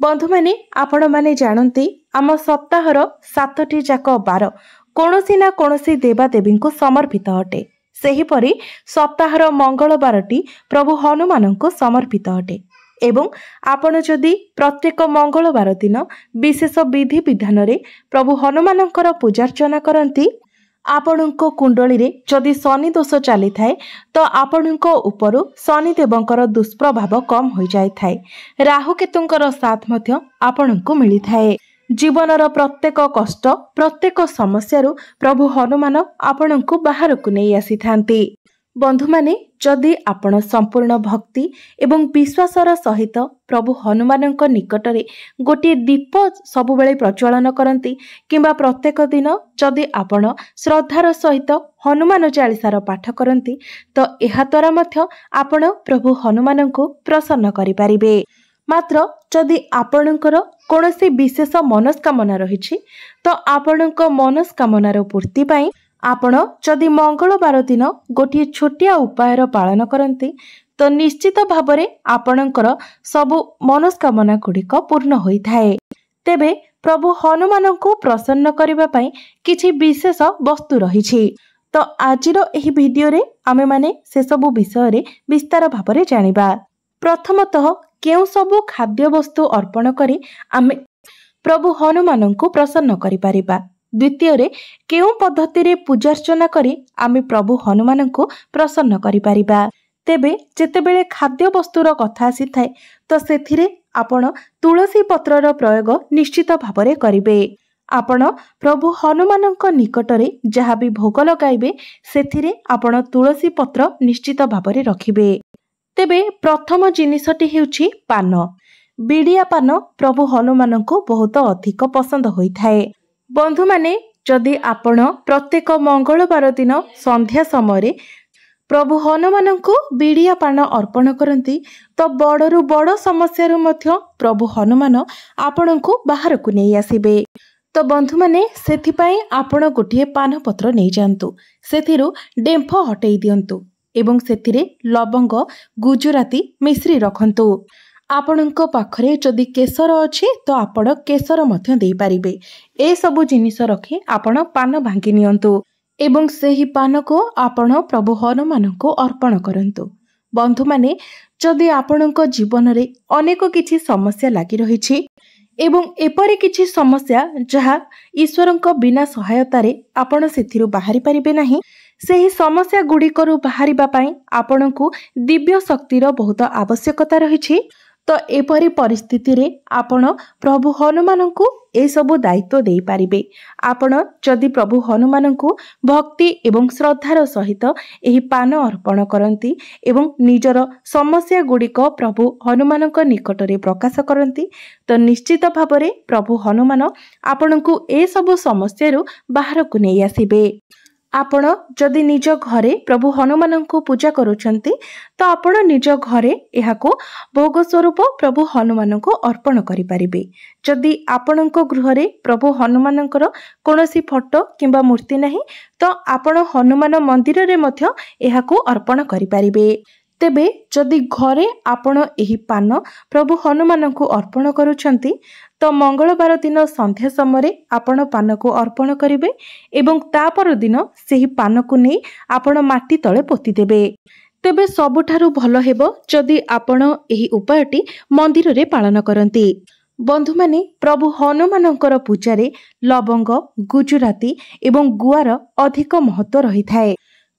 बंधु माने आपण माने जानती आम सप्ताहर 7टी जाक बार कौनसी ना कौनसी देवादेवी को समर्पित अटे। सेहीपरि सप्ताहर मंगलबारटी प्रभु हनुमान को समर्पित अटे एवं आपण जदि प्रत्येक मंगलबार दिन विशेष विधि विधान रे प्रभु हनुमानंकर पूजार्चना करती आपणको कुंडली रे जदि शनि दोष चली थाए तो आपणको उपरु शनिदेवंकर दुष्प्रभाव कम हो जाय थाए। राहु केतुंकर साथ मध्य आपणको मिली थाए। जीवनर प्रत्येक कष्ट प्रत्येक समस्यारु प्रभु हनुमान आपणको बाहर को नहीं आसी थांती। बंधु माने जदि आपण संपूर्ण भक्ति एवं विश्वासर सहित प्रभु हनुमानंक निकटरे गोटे दीप सबुबेले प्रज्वलन करती किंबा प्रत्येक दिन जदि आपण श्रद्धार सहित हनुमान चालीसार पाठ करती तो एहा द्वारा मध्य आपण प्रभु हनुमान को प्रसन्न करि परिबे। मात्र जदि आपणकर कौनसी विशेष मनस्कामना रही तो आपणक मनस्कामनार पूर्ति पाई आपण जदि मंगलबार दिन गोटे छोटिया उपायर पालन करते तो निश्चित भावरे आपणकर सबु मनस्कामना गुड़िक पूर्ण होता है। तेबे प्रभु हनुमान को प्रसन्न करने पाई किछि विशेष वस्तु रही तो आजिर एही वीडियो रे आमे माने से सबु विषय रे विस्तार भावरे जानिबा। प्रथमतः केउ सबु खाद्य वस्तु अर्पण करी आमे प्रभु हनुमान को प्रसन्न करि परिबा। द्वितीय रे केउ पद्धति रे पूजार्चना करी आमे प्रभु हनुमान को प्रसन्न करि परिबा। तेबे जेतेबेले खाद्य वस्तुर कथा आसी थाए तो सेथिरे आपण तुलसी पत्रर प्रयोग निश्चित भावरे करिवे। आपण प्रभु हनुमानंक निकटरे जहाँ भी भोग लगाइबे सेथिरे आपण तुलसी पत्र निश्चित भावरे रखिबे। तेबे प्रथम जिनिसटी हेउछि पान। बिड़िया पान प्रभु हनुमान को बहुत अधिक पसंद होई थाए। बंधु माने जदि आपण प्रत्येक मंगलबार दिन संध्या समय प्रभु हनुमान को बिड़िया पान अर्पण करती तो बड़रू बड़ समस्या मध्य प्रभु हनुमान आपण को बाहर को नहीं आसिबे। तो बंधु माने सेथिपाई आपण गोटे पान पत्र नहीं जांतु सेथिरु डेंफ हटेई दियंतु एवं सेथिरे लवंग गुजराती मिश्री रखंतु। आपणको पाखरे जदि केसर अछि तो आपण केसर मध्य देई परिबे। ए सबु जिनिस रखी आपण पान भांगी नियंतु एवं सेही पान को आपण प्रभु हनुमान को अर्पण करंतु। बंधु माने जदि आपणको जीवन रे अनेक किछि समस्या लागि रहिछि एवं एपरि किछि समस्या जहा ईश्वरंको बिना सहायता रे आपण सेथिरु बाहरी परिबे नाही सेही समस्या गुड़िकरू बाहरिबा पाई आपणको दिव्य शक्तिर बहुत आवश्यकता रहिछि। तो एपरी परिस्थिति रे आपण प्रभु हनुमान को ए सबु दायित्व दे पारिबे। आपण जदि प्रभु हनुमान को भक्ति एवं श्रद्धार सहित एही पान अर्पण करती एवं निजर समस्या गुड़िक प्रभु हनुमान निकट रे प्रकाश करती तो निश्चित भावरे प्रभु हनुमान आपण को ए सबु समस्या बाहर को नहीं आसिबे। आपण जदि निज घरे प्रभु हनुमान को पूजा करुछंती तो आपण निज घरे एहाको भोग स्वरूप प्रभु हनुमान को अर्पण करि परिबे। जदि आपणको गृह रे प्रभु हनुमानकर कोनोसी फोटो किंबा मूर्ति नहीं तो आपण हनुमान मंदिर रे मध्य एहाको अर्पण करि परिबे। तेबे जदि घरे आपण एही पान प्रभु हनुमान को अर्पण करुछंती तो मंगलबार दिन संध्या समय आपण पान को अर्पण करिवे एवं तापर दिन सेही पान को नहीं आपण माटी तले पोती देबे। तेबे सबुठारु भलो हेबो जदि आपण एही उपायटी मंदिर रे पालन करंती। बंधु माने प्रभु हनुमानंकर पूजारे लवंग गुजराती एवं गुआर अधिक महत्व रही थाए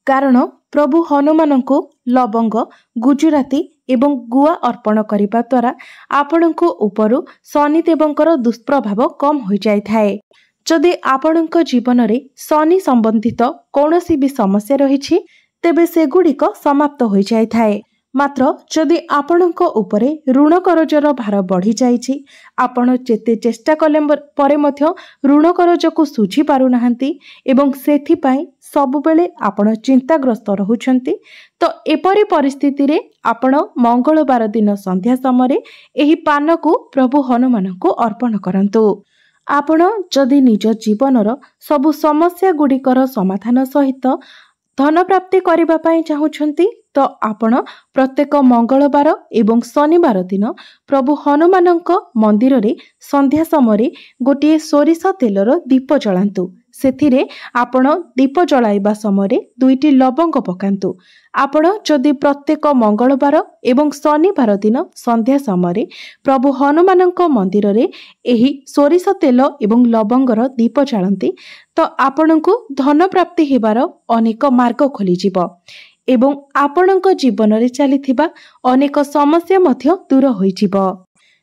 कारण प्रभु हनुमान को लवंग गुजराती एवं गुआ अर्पण करिबा द्वारा आपणको उपरु शनिदेवंकर दुष्प्रभाव कम हो जाय थाए। जदि आपणको जीवन रे शनि संबंधित कौनसी भी समस्या रही तेबे सेगुड़िक समाप्त हो जाय थाए। मात्र जदि आपणको उपरे ऋण करजर भार बढ़ी जाइछि आपण जेते चेष्टा कले परे मध्य ऋण करज को सुझी पारु नाहंती एवं सेथि पाई सबुबेले आपण चिंताग्रस्त रहुछंती तो एपरी परिस्थिति रे आपण मंगलबार दिन संध्या समय एही पान को प्रभु हनुमान को अर्पण करंतु। आपण जदि निज जीवनर सबु समस्या गुड़िकर समाधान सहित धन प्राप्ति करबा पाई चाहुछंती तो आपण प्रत्येक मंगलवार एवं शनिवार दिन प्रभु हनुमानक मंदिर रे संध्या समय गोटे सोरिष तेलर दीप जलांतु। सेथिरे आपण दीप जलाइबा समय दुईटी लवंग पकांतु। आपण जदि प्रत्येक मंगलवार एवं शनिवार दिन संध्या समय प्रभु हनुमानक मंदिर रे एही सोरिष तेल एवं लवंगर दीप जलांती तो आपणको धन प्राप्ति हेबार अनेक मार्ग खोली जिवो एवं आपणक जीवन रे चलीथिबा अनेक समस्या मध्य दूर होई जिवो।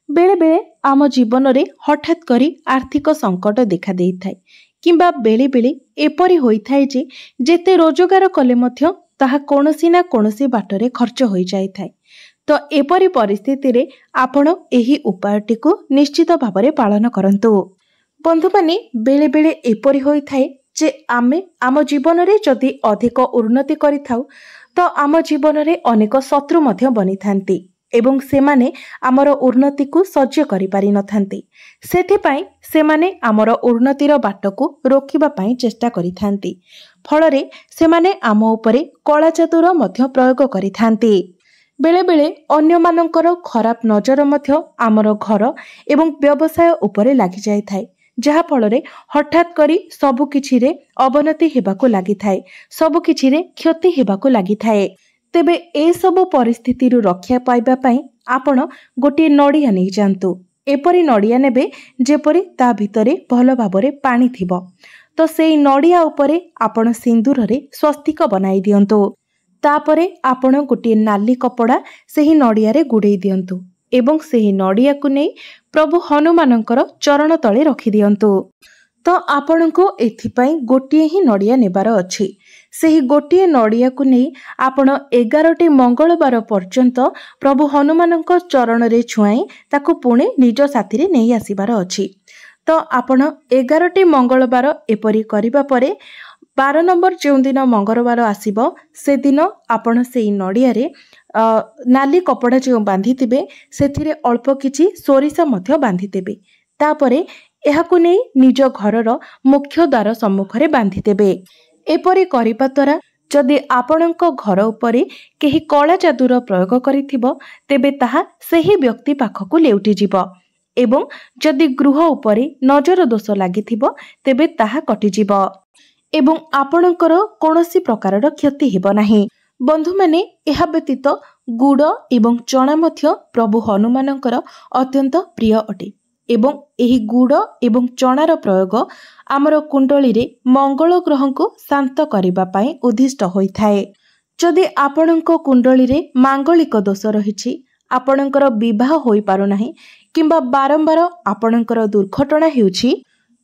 बेले बेले आम जीवन रे हठात करी आर्थिक संकट देखा देइथाय किंबा बेले बेले एपरि होइथाय जे जेते रोजगार कले मध्य ताहा कोनोसी ना कोनोसी बाटरे खर्च होई जाइथाय। तो एपरि परिस्थिति रे आपण एही उपायटी को निश्चित भाबरे पालन करंतु। बंधु माने बेले बेले एपरि होइथाय जे आमे आम जीवन रे जदि अधिक उन्नति करिथाउ तो आम जीवन रे अनेक शत्रु मध्य बनी थांती एवं सेमाने आमर उन्नति को सह्य करि पारि नथांती। सेथिपाई सेमाने आमर उन्नतिर बाटको रोकिबा पाई चेष्टा करिथांती। फलरे सेमाने आम उपरे कला जादुर मध्य प्रयोग करिथांती। बेले बेले अन्य मानकर खराब नजर मध्य आमर घर एवं व्यवसाय उपरे लागि जाय थाए जहा फलरे हठात करी सबु किछि रे अवनति हेबाको लागि थाए सबु किछि रे क्षति हेबाको लागि थाए। तेबे ए सबु परिस्थिति रु रक्षा पाइबा पाई आपण गोटे नड़िया नै जांतु। एपरि नड़िया नेबे जेपरि ता भितरे भल भाबरे पानी थिबो तो सेई नड़िया उपरे आपण सिंदूर रे स्वस्तिक बनाई दियंतु। तापरे आपण गोटे नाली कपड़ा सेही नड़िया रे गुड़े दियंतु एवं सेही नड़िया को नै प्रभु हनुमानंकर चरण तले रखि दियंतु। तो आपणको एथिपाई गोटिए ही नड़िया नेबार अछि। सेही गोटिए नड़िया को नै आपण 11टी मंगलवार पर्यंत प्रभु हनुमानंक चरण रे छुआई ताकू पुणे निज साथी रे नै आसीबार अछि। तो आपण 11टी मंगलवार एपरि करिबा परे 12 नंबर जो दिन मंगलवार आसीबो से दिन आपण सेही नड़िया रे नाली कपड़ा जो बांधी थिबे सेथिरे अल्प किछि सोरिष मध्य बांधी देबे। तापरे एहाकु नै निज घरर मुख्य द्वार सम्मुख रे बांधी देबे। एपरि करिबा द्वारा जदि आपणक घर उपरे केही कला जादुर प्रयोग करिथिबो तेबे ताहा सेही व्यक्ति पाखकु लेउटी जिवो एवं जदि गृह उपरे नजर दोष लागिथिबो तेबे ताहा कटि जिवो एवं आपणकर कोनोसी प्रकारर क्षति हेबो नाही। बंधु माने एहा व्यतीत गुड़ एवं चना मध्य प्रभु हनुमानंकर अत्यंत प्रिय अटे एवं एही गुड़ एवं चनार प्रयोग आमर कुंडली रे मंगल ग्रह को शांत करिबा पई उद्दिष्ट होइथाए। जदि आपणक कुंडली रे मांगलिक दोष रहिछि आपणकर विवाह होई पारु नाही किंबा बारंबार आपणकर दुर्घटना हेउछि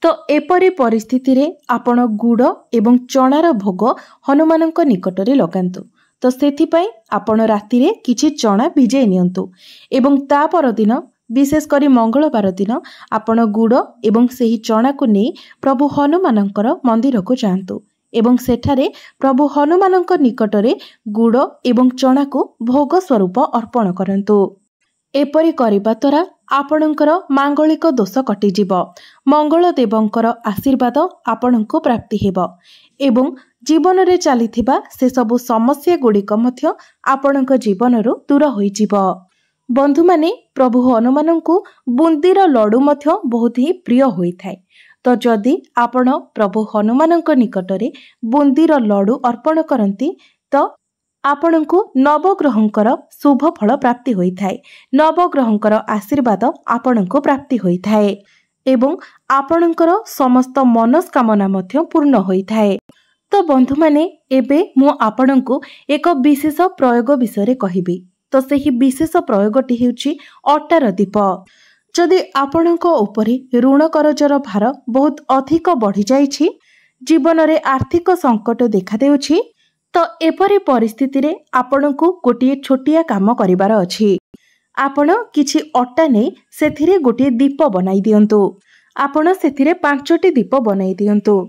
तो एपरि परिस्थिति रे आपण गुड़ एवं चनार भोग हनुमानंक निकट रे लगांतु। तो सेथिपाई आपण राति रे किछि चना भिजै नियंतु एवं ता पर दिन विशेष करी मंगलवार दिन आपण गुड़ एवं सेही चना को नै प्रभु हनुमानंकर मंदिर को जांतु एवं सेठारे प्रभु हनुमानंक निकट रे गुड़ एवं चना को भोग स्वरूप अर्पण करंतु। एपरि करिबा द्वारा आपणकर मांगलिक दोष कटिजिव मंगल देवंकर आशीर्वाद आपणको प्राप्ति हेब एवं जीवन रे चलीथिबा से सबु समस्या गुड़िक मध्य आपणक जीवनरु दूर होइजिव। बंधु माने प्रभु हनुमानंकु बुंदीर लड्डू मध्य बहुत ही प्रिय होइथाय। तो जदि आपण प्रभु हनुमानंक निकटरे बुंदीर लड्डू अर्पण करंती तो आपणको नवग्रहंकर शुभ फल प्राप्ति होइथाय। नवग्रहंकर आशीर्वाद आपणको प्राप्ति होइथाय एवं आपणकर समस्त मनस्कामना मध्य पूर्ण होइथाय। तो बंधु माने एबे मु आपणको एक विशेष प्रयोग विषय कहिबी। तो सेही विशेष प्रयोगटी हेउची अटार दीप। जदि आपणको उपरे ऋण करजर भार बहुत अधिक बढ़ी जाइछि जीवन रे आर्थिक संकट देखा देउछि तो एपरि परिस्थिति रे आपणको गोटे छोटिया काम करिवार अछि। आपण किछि अट्टा नै सेथिरे गोटे दीप बनाई दियंतु। आपण सेथिरे 5टी दीप बनाई दियंतु।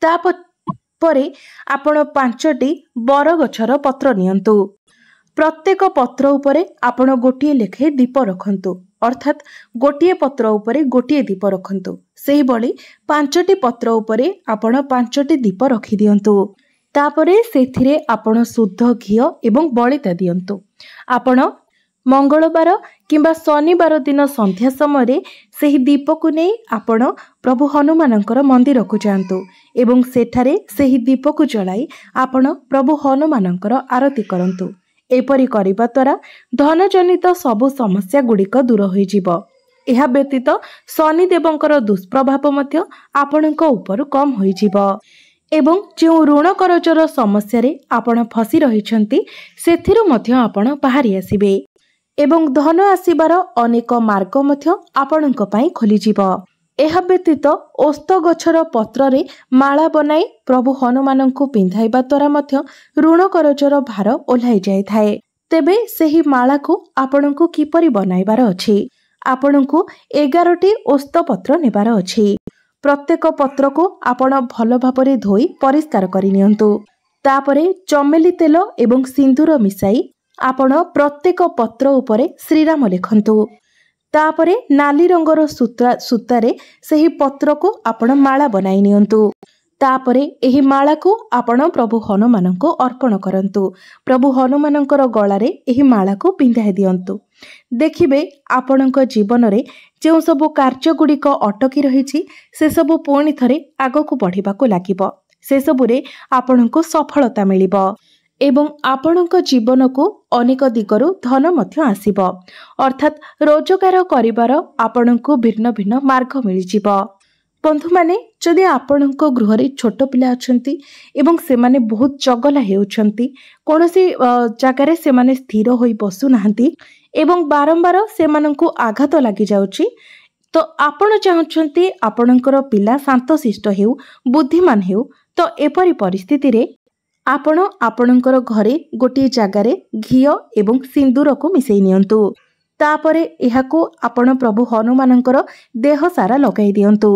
तापरे आपण 5टी बर गछर पत्र नियंतु। प्रत्येक पत्र उपरे आपण गोटे लेखे दीप रखंतु अर्थात गोटे पत्र उपरे गोटे दीप रखंतु। सेही बळी 5टी पत्र उपरे आपण 5टी दीप रखि दियंतु। तापरे सेथिरे आपण शुद्ध घी एवं बलिता दियंतु। आपण मंगलवार किंबा शनिवार दिन संध्या समय से दीप को नहीं आपण प्रभु हनुमानंकर मंदिर को जातु एवं सेठारे सेही दीप को जलाई आपण प्रभु हनुमानंकर आरती करंतु। एपरि करिबा द्वारा धन जनित सबु समस्या गुड़िक दूर होइजिबो। एहा व्यतीत शनिदेवंकर दुष्प्रभाव मध्य आपणक उपर कम होइजिबो एवं जो ऋण करजर समस्या रे आपण फसी रहिछंती सेथिरु मध्य आपण बाहरी आसिबे एवं धन आसिबार अनेक मार्ग मध्य आपणक पई खोली जिवो। एहा व्यतीत ओस्त गछर पत्र रे माला बनाई प्रभु हनुमान को पिंधाइबा द्वारा मध्य ऋण करजर भार ओल्हाई जाय थाए। तेबे सेही माला को आपणको किपरि बनाइबार अछि। आपणको 11टी ओस्त पत्र नेबार अछि। प्रत्येक पत्र को आपण भल भाबरे धोई परिष्कार करि नियंतु। तापरे चमेली तेल एवं सिंदूर मिसाई आपण प्रत्येक पत्र उपरे श्रीराम लिखंतु। तापरे नाली रंगर सूतारे सेही पत्र को आपण माला बनाई नियंतु। तापरे एही माला को आपण प्रभु हनुमान को अर्पण करंतु। प्रभु हनुमानंकर गळारे एही माला को पिंधाई दियंतु। देखिबे आपणक जीवन रे जो सब कार्य गुड़िक अटकी रही से सब पुणी थरे आगक बढ़िबाको लागिबो। से सबुरे आपणको सफलता मिलिबो एवं आपणक जीवन को अनेक दिगरु धन मध्य आसीबो। अर्थात रोजगार करिबार आपणको भिन्न भिन्न मार्ग मिलिजिबो। बंधु माने जदि आपणक गृह रे छोट पिला अछंती एवं से माने बहुत चगला हेउछंती कोनोसी जगार से माने स्थिर होई बसु नाहंती एवं बारंबार से माननकु आघात लागि जाउची तो आपण चाहुछंती आपणकर पिला शांतशिष्ट हेउ बुद्धिमान हेउ तो एपरि परिस्थिति रे आपण आपणकर घरे गोटे जगार घी एवं सिंदूर को मिसई नियंतु। तापरे एहाको आपण प्रभु हनुमानंकर देह सारा लगाई दियंतु।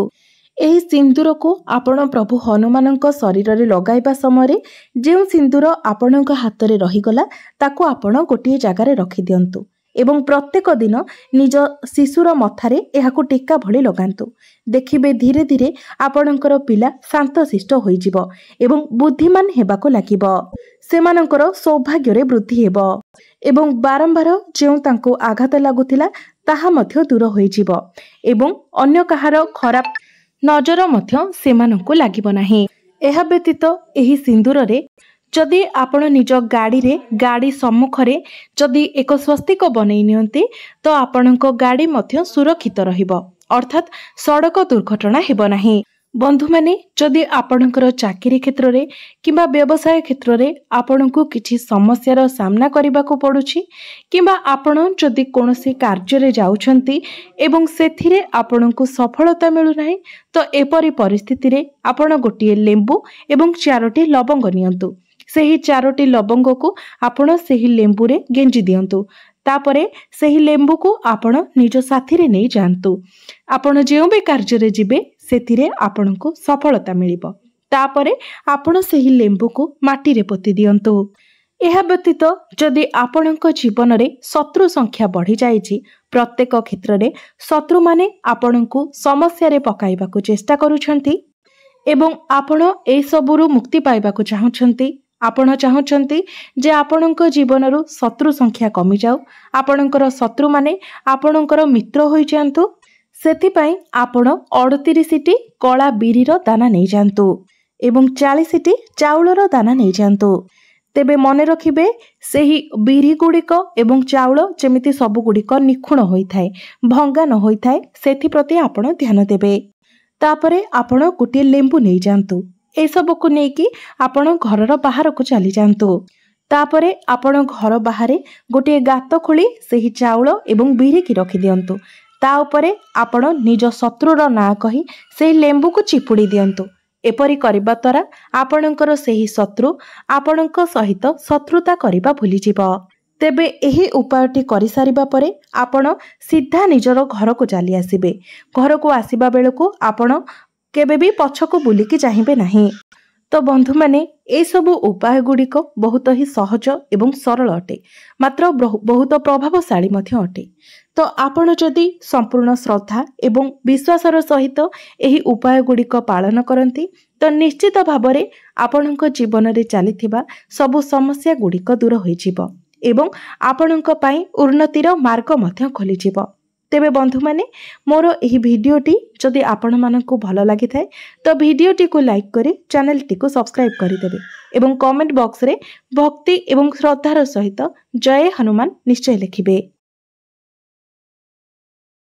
एही सिंदूर को आपण प्रभु हनुमानंक शरीर रे लगाइबा समय जे सिंदूर आपणक हाथ रे रहीगला ताको आपण गोटे जगार रखी दियंतु एवं प्रत्येक दिन निज शिशुर मथारे एहाको टीका भली लगांतु। देखिबे धीरे धीरे आपणकर पिला शांतशिष्ट होइजिबो एवं बुद्धिमान हेबाको लागिबो। सेमानंकर सौभाग्य रे वृद्धि हेबो एवं बारंबार जेउ तांको आघात लागुथिला ताहा मध्य दूर होइजिबो एवं अन्य कहार खराब नजर मध्य सेमानंको लागिबो नाही। एहा व्यतीत एही सिंदूर रे जदि आपण निज गाड़ी सम्मुखरे जदि एक स्वस्तिक बनई नियंती तो आपणक गाड़ी मध्य सुरक्षित रहिबो। अर्थात सड़क दुर्घटना हेबो नाही। बंधु माने जदि आपणकर चाकरी क्षेत्र रे किंबा व्यवसाय क्षेत्र रे आपणको किछि समस्यार सामना करिबाको पडुछि किंबा आपण जदि कोनोसी कार्य रे जाउछंती एवं सेथिरे आपणको सफलता मिलु नाही तो एपरि परिस्थिति रे आपण गोटिए लेंबू एवं 4टी लवंग नियंतु। सेही 4टी लवंग को आपण सेही लेंबू रे गेंजी दियंतु। तापरे सेही लेंबू को आपण निज साथी रे नै जानतु। आपण जेउ भी कार्य रे जिबे सेथिरे आपणको सफलता मिलिबो। तापरे आपण सेही लेंबू को माटी रे पोती दियंतु। एहा व्यतीत जदि आपणक जीवन रे शत्रु संख्या बढ़ी जाईछि प्रत्येक क्षेत्र रे शत्रु माने आपणको समस्या रे पकाइबाको चेष्टा करूछंती एवं आपण ए सबुरु मुक्ति पाइबाको चाहुछंती। आपण चाहुछंती जे आपणक जीवन रु शत्रु संख्या कमी जाऊ आपणकर शत्रु माने आपणकर मित्र होई जांतु। सेति पई आपण 38टी कला बिरीर दाना नै जांतु एवं 40टी चाउलर दाना नै जांतु। तेबे मने रखिबे सेही बिरी गुड़िक एवं चाउल जेमिति सब गुड़िक निखुण होई थाए भंगा न होई थाए सेथि प्रति आपण ध्यान देबे। तापरे आपण गोटे लेंबू नै जांतु। ए सब को नेकी आपण घरर बाहर को चली जांतु। तापरे आपण घर बाहर गोटे गात खोली सेही चाउल एवं बिरी की रखी दियंतु। ता उपरे आपण निज शत्रुर ना कही सेही लेंबू को चिपुड़ी दियंतु। एपरि करिबा द्वारा आपणकर सेही शत्रु आपणक सहित शत्रुता करिबा भूली जिवो। तेबे एही उपायटी करि सारिबा परे आपण सीधा निजर घर को चली आसीबे। घर को आसीबा बेलको आपण केबे भी पछको बुलिकी चाहिबे नाही। तो बंधु माने ए सबु उपाय गुड़िक बहुत ही सहज एवं सरल अटे, मात्र बहुत प्रभावशाली मध्य अटे। तो आपण जदि संपूर्ण श्रद्धा एवं विश्वासर सहित एही उपाय गुड़िक पालन करती तो निश्चित भावरे आपणक जीवन रे चलीथिबा सबु समस्या गुड़िक दूर होइजिब एवं आपणक पई उन्नतिर मार्ग मध्य खोलिजिब। तेबे बंधु माने मोर एही भिडियोटी जदि आपण मानकु भल लागि थाए तो भिडियोटी को लाइक करी चैनल टी को सब्सक्राइब करिदेबे एवं कमेंट बॉक्स रे भक्ति एवं श्रद्धार सहित जय हनुमान निश्चय लिखिबे।